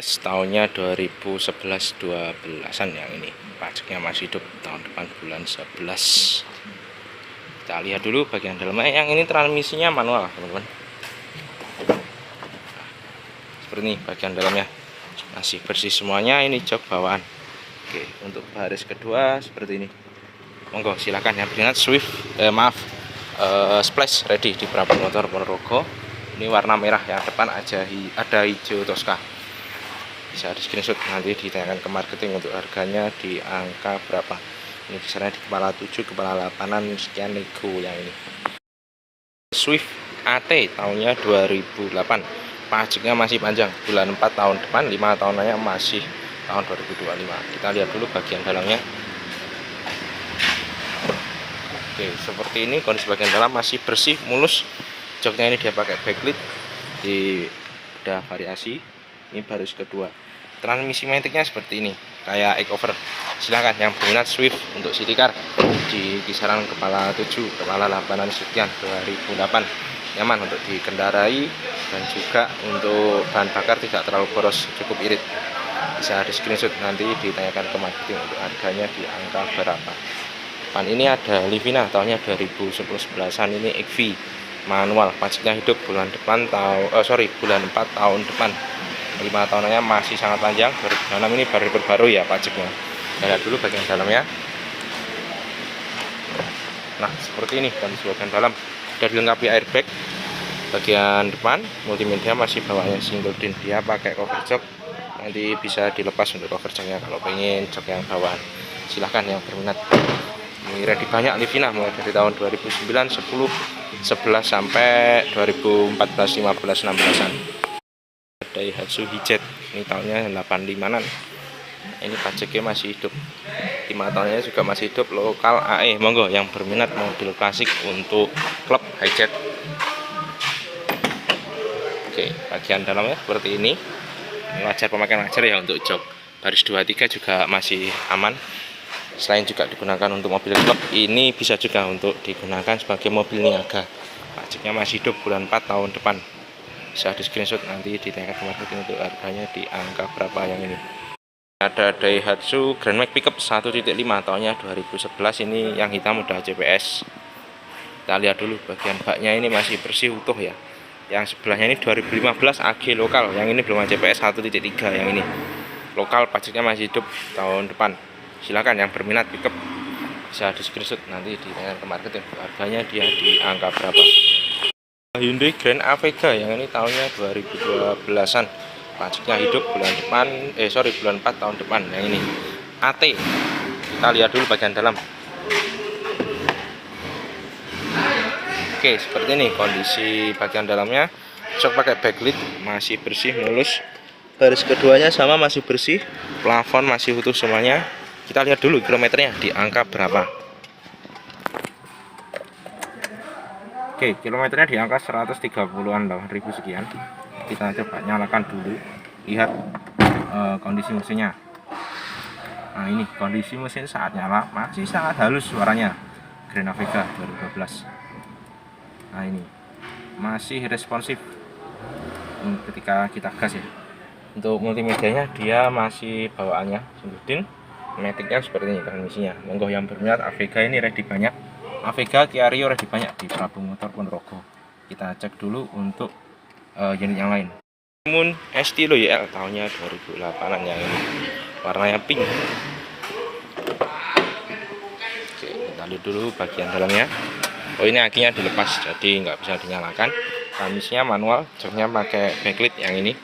Splash tahunnya 2011-12an yang ini. Pajaknya masih hidup tahun depan bulan 11. Kita lihat dulu bagian dalamnya. Yang ini transmisinya manual, teman-teman. Seperti ini bagian dalamnya. Masih bersih semuanya. Ini jok bawaan. Oke, untuk baris kedua seperti ini. Monggo silakan yang berminat Swift Splash ready di Prapon Motor Ponorogo. Ini warna merah, yang depan ada hijau Tosca. Bisa di screenshot, nanti ditanyakan ke marketing untuk harganya di angka berapa. Ini kisarannya di kepala 7, kepala 8an sekian nego yang ini. Swift AT tahunnya 2008. Pajaknya masih panjang, bulan 4 tahun depan, 5 tahunannya masih tahun 2025. Kita lihat dulu bagian dalamnya. Oke, seperti ini kondisi bagian dalam masih bersih, mulus. Joknya ini dia pakai backlit, udah variasi. Ini baris kedua. Transmisi maticnya seperti ini, kayak Ecover. Silahkan yang berminat Swift untuk city car di kisaran kepala 7, kepala 8an sekian 2008. Nyaman untuk dikendarai dan juga untuk bahan bakar tidak terlalu boros, cukup irit. Bisa di screenshot, nanti ditanyakan ke marketing untuk harganya di angka berapa. Depan ini ada Livina tahunnya 2011-11an, ini XV manual, pajaknya hidup bulan depan bulan 4 tahun depan, 5 tahunannya masih sangat panjang. 2006 ini baru ya pajaknya. Kita lihat dulu bagian dalamnya. Nah, seperti ini kondisi bagian dalam. Sudah dilengkapi airbag. Bagian depan multimedia masih bawaannya single din, dia pakai cover jok. Nanti bisa dilepas untuk cover joknya kalau pengen jok yang bawaan. Silahkan yang berminat. Ini ready banyak Livina mulai dari tahun 2009, 10, 11 sampai 2014, 15, 16an. Daihatsu Hijet, ini tahunnya 85an. Ini pajaknya masih hidup, 5 tahunnya juga masih hidup, lokal AE. Monggo yang berminat mobil klasik untuk klub Hijet. Oke, bagian dalamnya seperti ini. Wajar, pemakaian wajar ya untuk jok. Baris 23 juga masih aman. Selain juga digunakan untuk mobil klub, ini bisa juga untuk digunakan sebagai mobil niaga. Pajaknya masih hidup bulan 4 tahun depan. Bisa di screenshot, nanti ditanyakan ke marketing untuk harganya di angka berapa yang ini. Ada Daihatsu Grand Max Pickup 1.5 tahunnya 2011, ini yang hitam udah CPS. Kita lihat dulu bagian baknya, ini masih bersih utuh ya. Yang sebelahnya ini 2015 AG lokal, yang ini belum CPS 1.3, yang ini lokal, pajaknya masih hidup tahun depan. Silakan yang berminat pickup bisa di screenshot, nanti ditanyakan ke marketing harganya dia di angka berapa. Hyundai Grand Avega yang ini tahunnya 2012an, pajaknya hidup bulan depan bulan 4 tahun depan, yang ini AT. Kita lihat dulu bagian dalam. Oke, seperti ini kondisi bagian dalamnya. Jok pakai backlit, masih bersih, mulus. Baris keduanya sama, masih bersih. Plafon masih utuh semuanya. Kita lihat dulu kilometernya di angka berapa. Oke, kilometernya di angka 130-an ribu sekian. Kita coba nyalakan dulu, lihat kondisi mesinnya. Nah, ini kondisi mesin saat nyala masih sangat halus suaranya. Grand Avega 2012. Nah, ini masih responsif ketika kita gas ya. Untuk multimedianya dia masih bawaannya single din. Maticnya seperti ini transmisinya. Monggo yang berminat Avega ini ready banyak. Avega Kia Rio ready banyak di Prapon Motor Ponorogo. Kita cek dulu untuk unit yang lain. Moon ST Loyal tahunnya 2008an, yang ini warnanya pink. Oke, kita lihat dulu bagian dalamnya. Oh, ini akinya dilepas, jadi nggak bisa dinyalakan. Transmisinya manual, joknya pakai backlit yang ini.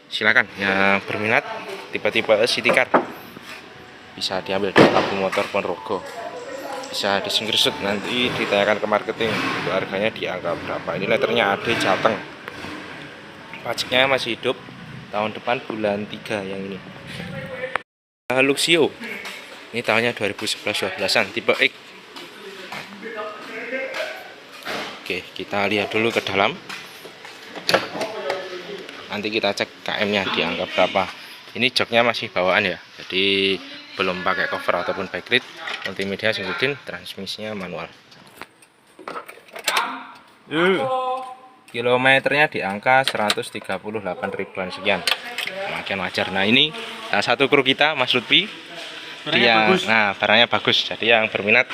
Silakan yang berminat tipe-tipe city car bisa diambil di Prapon Motor Ponorogo. Bisa di screenshot, nanti ditanyakan ke marketing untuk harganya di angka berapa. Ini letternya AD Jateng. Pajaknya masih hidup tahun depan bulan 3 yang ini. Luxio. Ini tahunnya 2011-12an, tipe X. Oke, kita lihat dulu ke dalam. Nanti kita cek KM-nya di angka berapa. Ini joknya masih bawaan ya, jadi belum pakai cover ataupun backlit. Multimedia single din, transmisinya manual. Kilometernya di angka 138 ribuan sekian. pemakaian wajar. Nah ini salah satu kru kita, Mas Lutfi. Barangnya bagus. Jadi yang berminat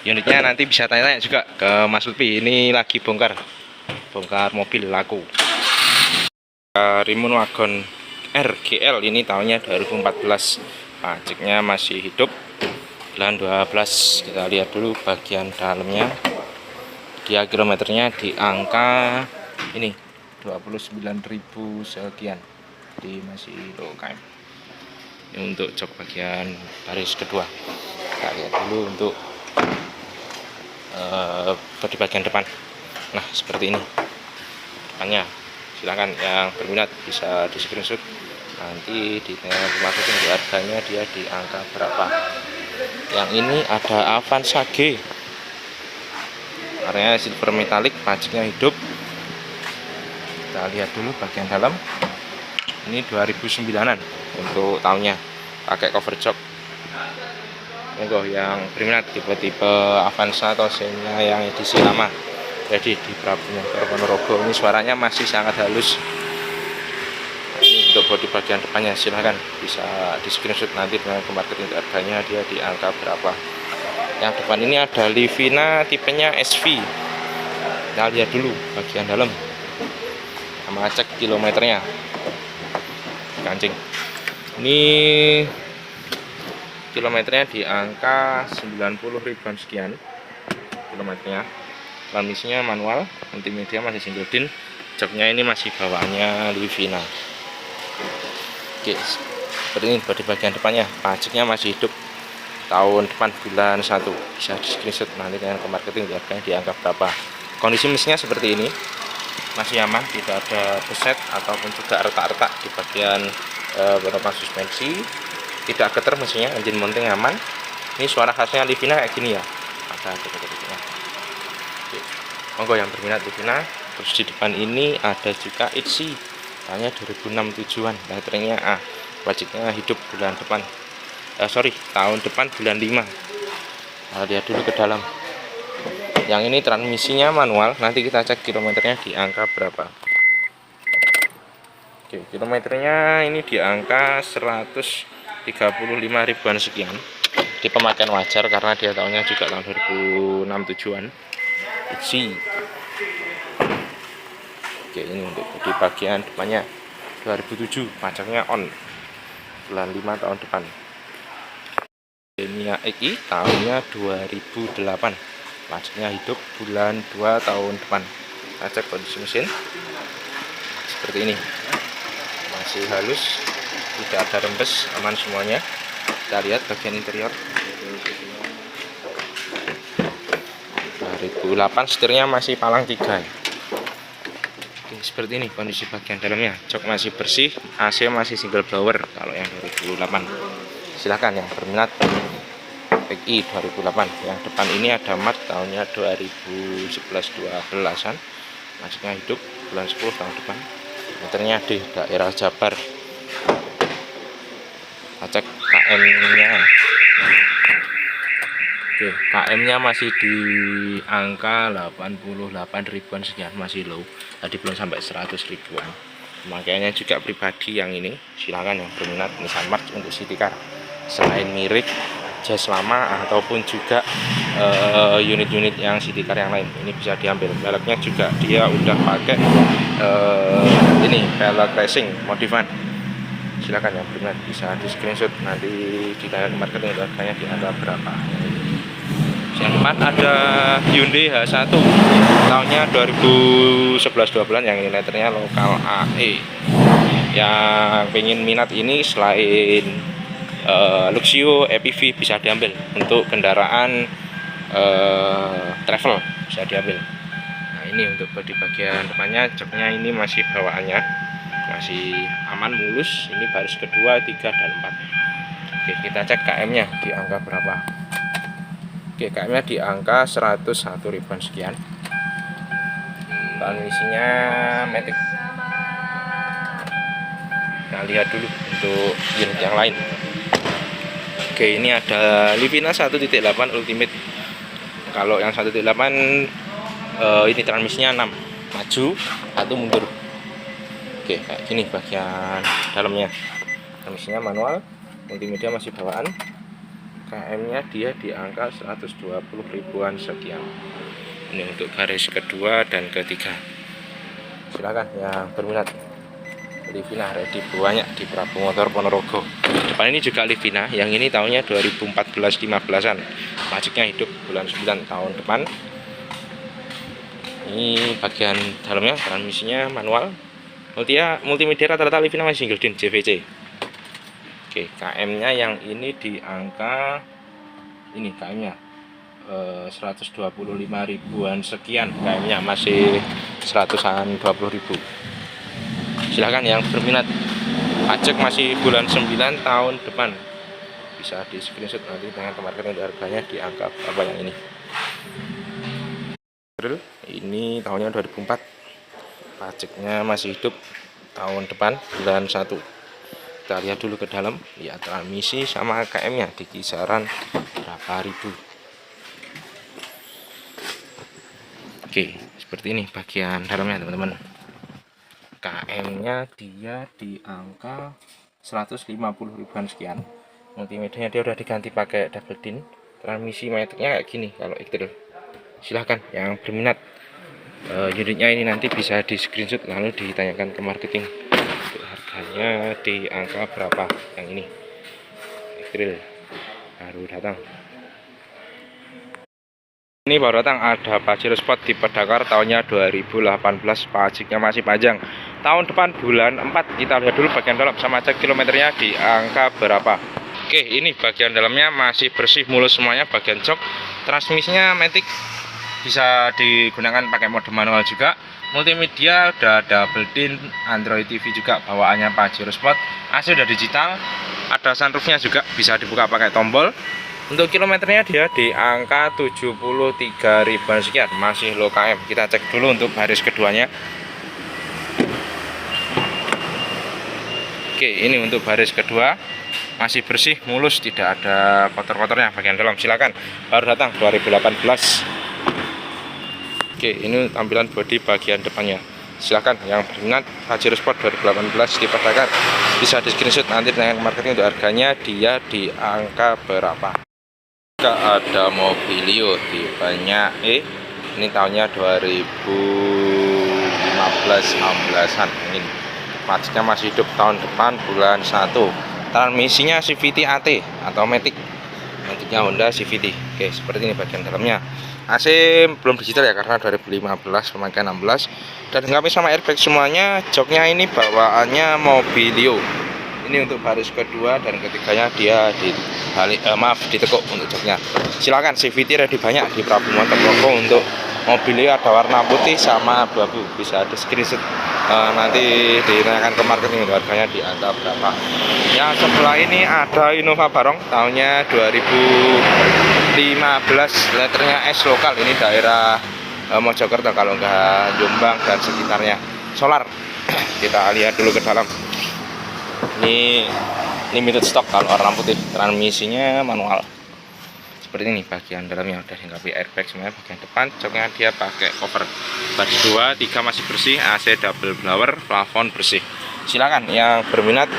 unitnya nanti bisa tanya-tanya juga ke Mas Lutfi. Ini lagi bongkar mobil laku. Rimun Wagon RGL ini tahunnya 2014, pajaknya masih hidup, bulan 12. Kita lihat dulu bagian dalamnya. Dia kilometernya di angka ini 29.000 sekian, jadi masih low km. Ini untuk jok bagian baris kedua. Kita lihat dulu untuk bodi bagian depan. Nah seperti ini depannya. Silakan yang berminat bisa di screenshot, nanti di marketing di harganya dia di angka berapa. Yang ini ada Avanza G, warnanya silver metalik, pajaknya hidup. Kita lihat dulu bagian dalam. Ini 2009an untuk tahunnya, pakai cover jok. Monggo yang berminat tipe-tipe Avanza atau Xenia yang edisi lama, jadi di Prabu Ponorogo. Ini suaranya masih sangat halus. Ini untuk bodi bagian depannya, silahkan bisa di screenshot, nanti dengan marketing harganya dia di angka berapa. Yang depan ini ada Livina tipenya SV. Kita lihat dulu bagian dalam sama cek kilometernya. Kancing ini kilometernya di angka 90 ribuan sekian kilometernya. Transmisinya manual, multimedia masih single din, joknya ini masih bawaannya Livina. Oke, seperti ini bodi bagian depannya, pajaknya masih hidup, tahun depan bulan 1. Bisa di screenshot, nanti dengan ke marketing harganya di angka berapa. Kondisi mesinnya seperti ini, masih aman, tidak ada beset ataupun juga retak-retak di bagian beberapa suspensi, tidak getar mesinnya, engine mounting aman. Ini suara khasnya Livina kayak gini ya, ada getar-getarnya. Monggo yang berminat Livina. Terus di depan ini ada juga Itzy, hanya 2006 tujuan, baterainya A, pajaknya hidup bulan depan, tahun depan bulan 5. Nah, lihat dulu ke dalam. Yang ini transmisinya manual, nanti kita cek kilometernya di angka berapa. Oke, kilometernya ini di angka 135 ribuan sekian, di pemakaian wajar karena dia tahunnya juga tahun 2006 tujuan. Itzy. Oke, ini untuk di bagian depannya 2007, pajaknya on, bulan 5 tahun depan. Xenia XI tahunnya 2008, pajaknya hidup, bulan 2 tahun depan. Kita cek kondisi mesin seperti ini, masih halus, tidak ada rembes, aman semuanya. Kita lihat bagian interior 2008, setirnya masih palang 3 ya. Oke, seperti ini kondisi bagian dalamnya, jok masih bersih, AC masih single blower kalau yang 2008. Silahkan yang berminat XI 2008. Yang depan ini ada mat, tahunnya 2011-12an, pajaknya hidup, bulan 10 tahun depan. Meternya di daerah Jabar. Cek KM-nya. Oke, KM-nya masih di angka 88 ribuan sekian, masih low. Tadi belum sampai 100 ribuan. Makanya juga pribadi yang ini, silakan yang berminat Nissan March untuk city car. Selain mirip, jas lama ataupun juga unit-unit yang city car yang lain, ini bisa diambil. Velgnya juga dia udah pakai ini velg racing modifan. Silakan yang berminat bisa di screenshot, nanti ditanya ke marketing harganya di angka berapa. Yang depan ada Hyundai H1 tahunnya 2011-12, yang ini letternya lokal AE. Yang pengen minat ini selain Luxio EPV bisa diambil, untuk kendaraan travel bisa diambil. Nah ini untuk bodi bagian depannya, joknya ini masih bawaannya masih aman, mulus. Ini baris kedua, 3, dan 4. Oke, kita cek KM nya di angka berapa. Oke, KM nya di angka 101 ribuan sekian. Transmisinya matic. Kita lihat dulu untuk unit yang lain. Oke, ini ada Livina 1.8 Ultimate. Kalau yang 1.8 ini transmisinya 6, maju, 1 mundur. Oke, kayak gini bagian dalamnya. Transmisinya manual, multimedia masih bawaan. KM-nya dia di angka 120 ribuan sekian. Ini untuk baris kedua dan ketiga. Silakan yang berminat. Livina ready banyak di Prabu Motor Ponorogo. Depan ini juga Livina, yang ini tahunnya 2014-15an. Pajaknya hidup bulan 9 tahun depan. Ini bagian dalamnya, transmisinya manual. Multimedia rata-rata Livina masih single din JVC. Oke, KM-nya yang ini di angka ini KM-nya 125 ribuan sekian. KM-nya masih 120 ribu. Silahkan yang berminat. Pajak masih bulan 9 tahun depan. Bisa di screenshot nanti dengan marketing harganya di angka berapa yang ini. Ini tahunnya 2004. Pajaknya masih hidup tahun depan bulan 1. Kita lihat dulu ke dalam. Ya, transmisi sama KM-nya di kisaran berapa ribu. Oke, seperti ini bagian dalamnya teman-teman. KM-nya dia di angka 150 ribuan sekian. Multimedianya dia udah diganti pakai double din. Transmisi matiknya kayak gini kalau X-Trail. Silahkan yang berminat. Unitnya ini nanti bisa di screenshot lalu ditanyakan ke marketing. Untuk harganya di angka berapa yang ini. X-Trail baru datang. Ini baru datang, ada Pajero Sport tipe Dakar tahunnya 2018. Pajaknya masih panjang. Tahun depan bulan 4. Kita lihat dulu bagian dalam sama cek kilometernya di angka berapa. Oke, ini bagian dalamnya masih bersih mulus semuanya. Bagian jok, transmisinya matic, bisa digunakan pakai mode manual juga. Multimedia udah double din, Android TV juga bawaannya Pajero Sport. AC udah digital, ada sunroofnya juga, bisa dibuka pakai tombol. Untuk kilometernya dia di angka 73 ribuan sekian, masih low KM. Kita cek dulu untuk baris keduanya. Oke, ini untuk baris kedua masih bersih, mulus, tidak ada kotor-kotornya bagian dalam. Silakan, baru datang 2018. Oke, ini tampilan bodi bagian depannya. Silakan yang berminat Pajero Sport 2018 tipe Dakar bisa di screenshot nanti dengan marketing untuk harganya dia di angka berapa. Ada Mobilio tipenya E, ini tahunnya 2015-16an. Ini pajaknya masih hidup tahun depan bulan 1. Transmisinya CVT AT atau matic, maticnya Honda CVT. Oke, seperti ini bagian dalamnya. AC belum digital ya karena 2015 pemakaian 16, dan dilengkapi sama airbag semuanya. Joknya ini bawaannya Mobilio. Ini untuk baris kedua dan ketiganya dia ditekuk untuk joknya. Silakan, CVT ready banyak di Prabu Motor Ponorogo. Untuk mobilnya ada warna putih sama abu-abu, bisa di screenshot nanti ditanyakan ke marketing harganya di angka berapa. Yang sebelah ini ada Innova Barong tahunnya 2015, letternya S lokal. Ini daerah Mojokerto kalau enggak Jombang dan sekitarnya. Solar. Kita lihat dulu ke dalam. Ini limited stock kalau warna putih. Transmisinya manual. Seperti ini bagian dalamnya, udah dilengkapi airbag semuanya. Bagian depan joknya dia pakai cover. Baris 2, 3 masih bersih, AC double blower, plafon bersih. Silakan yang berminat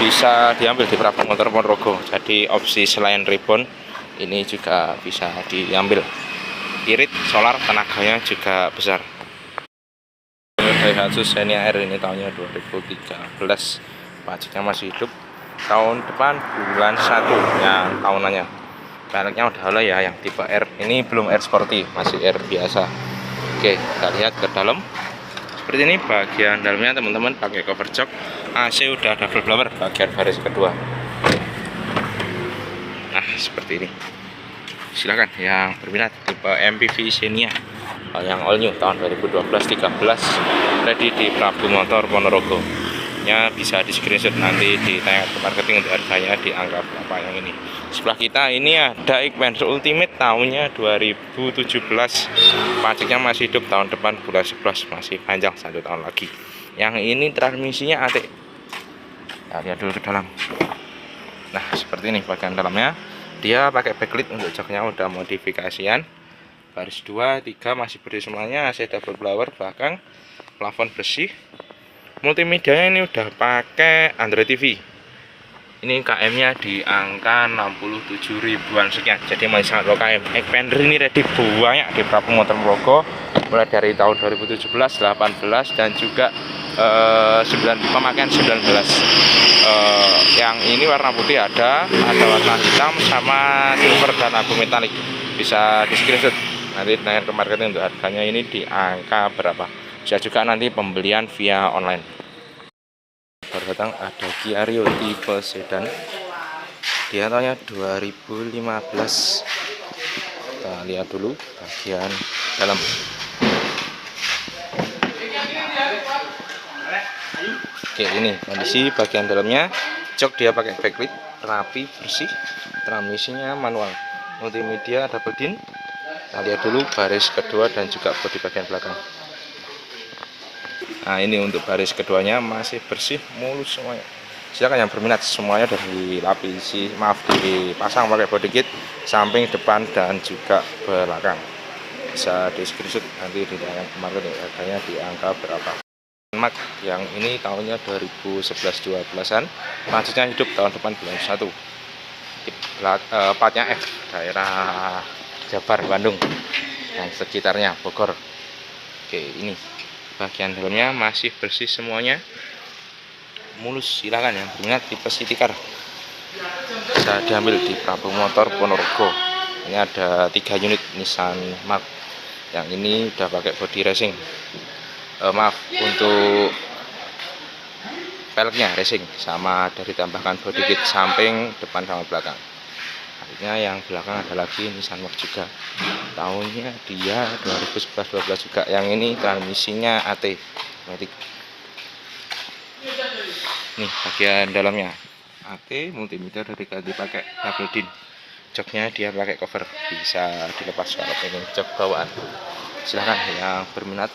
bisa diambil di Prabu Motor Ponorogo. Jadi opsi selain ribbon ini juga bisa diambil. Irit, solar, tenaganya juga besar. Daihatsu Xenia R ini tahunnya 2013. Pajaknya masih hidup tahun depan bulan 1 yang tahunannya. Peleknya udah halo ya, yang tipe R. Ini belum R Sporty, masih R biasa. Oke, kita lihat ke dalam. Seperti ini bagian dalamnya teman-teman, pakai cover jok. AC udah double blower bagian baris kedua. Nah, seperti ini. Silakan yang berminat tipe MPV Xenia yang all new tahun 2012-13 ready di Prabu Motor Ponorogo. Ya, bisa di screenshot nanti ditanya ke marketing untuk harganya di angka berapa yang ini. Sebelah kita ini ada Xpander Ultimate tahunnya 2017. Pajaknya masih hidup tahun depan bulan 11, masih panjang 1 tahun lagi. Yang ini transmisinya AT. Kita lihat dulu ke dalam. Nah, seperti ini bagian dalamnya. Dia pakai backlit, untuk joknya udah modifikasian. Baris 2, 3 masih bersih semuanya. AC double blower belakang, plafon bersih. multimedianya ini udah pakai Android TV. Ini KM nya di angka 67 ribuan sekian, jadi masih sangat low KM. Xpander ini ready banyak di Prabu Motor Progo, mulai dari tahun 2017, 18 dan juga pemakaian 19. Yang ini warna putih ada warna hitam sama silver dan abu metalik. Bisa di screenshot nanti tanya ke marketing untuk harganya ini di angka berapa. Bisa juga nanti pembelian via online. Baru datang ada Kia Rio tipe sedan, dia tahunnya 2015. Kita lihat dulu bagian dalam. Oke, ini kondisi bagian dalamnya. Jok dia pakai backlight, rapi, bersih. Transmisinya manual, multimedia double din. Kita lihat dulu baris kedua dan juga bodi bagian belakang. Nah, ini untuk baris keduanya masih bersih, mulus semuanya. Silakan yang berminat, semuanya sudah dipasang pakai body kit samping, depan dan juga belakang. Bisa di screenshot nanti di dalam kemarin harganya di angka berapa. Mark yang ini tahunnya 2011-12an, selanjutnya hidup tahun depan bulan 1. Platnya F, daerah Jabar, Bandung dan sekitarnya, Bogor. Oke, ini bagian dalamnya masih bersih semuanya, mulus. Silakan yang berminat tipe City Car bisa diambil di Prabu Motor Ponorogo. Ini ada 3 unit Nissan Mark. Yang ini udah pakai body racing. Untuk peleknya racing, sama dari tambahkan body kit samping, depan sama belakang. Artinya yang belakang ada lagi Nissan Mark juga, tahunnya dia 2011-12 juga. Yang ini transmisinya AT matic. Nih bagian dalamnya AT, multimedia udah diganti pakai double din. Joknya dia pakai cover, bisa dilepas kalau ini jok bawaan. Silahkan yang berminat.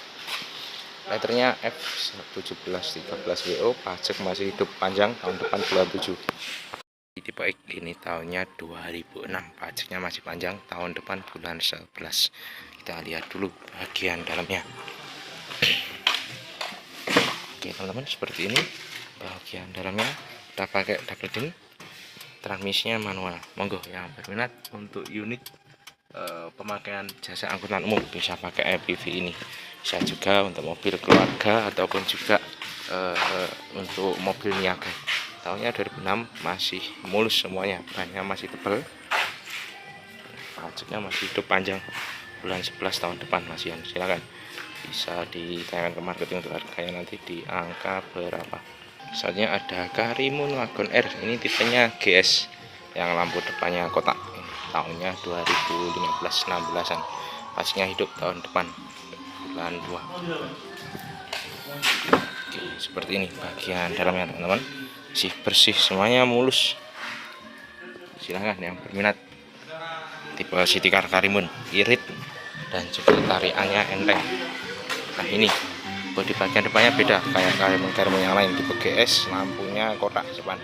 Letternya F1713WO, pajak masih hidup panjang tahun depan bulan 7. Tipe X ini tahunnya 2006, pajaknya masih panjang tahun depan bulan 11. Kita lihat dulu bagian dalamnya. Oke teman-teman, seperti ini bagian dalamnya. Kita pakai double din, transmisinya manual. Monggo yang berminat untuk unit pemakaian jasa angkutan umum bisa pakai MPV ini. Bisa juga untuk mobil keluarga ataupun juga untuk mobil niaga. Tahunnya 2006, masih mulus semuanya, bannya masih tebal, pajaknya masih hidup panjang bulan 11 tahun depan masih. Silakan bisa ditanyakan ke marketing untuk harganya nanti di angka berapa. Misalnya ada Karimun Wagon R, ini tipenya GS yang lampu depannya kotak. Tahunnya 2015-16an, pajaknya hidup tahun depan bulan 2. Oke, seperti ini bagian dalamnya teman-teman, masih bersih semuanya, mulus. Silahkan yang berminat tipe City Car Karimun, irit dan juga tariannya enteng. Nah ini bodi bagian depannya beda kayak Karimun yang lain, tipe GS, lampunya kotak depan.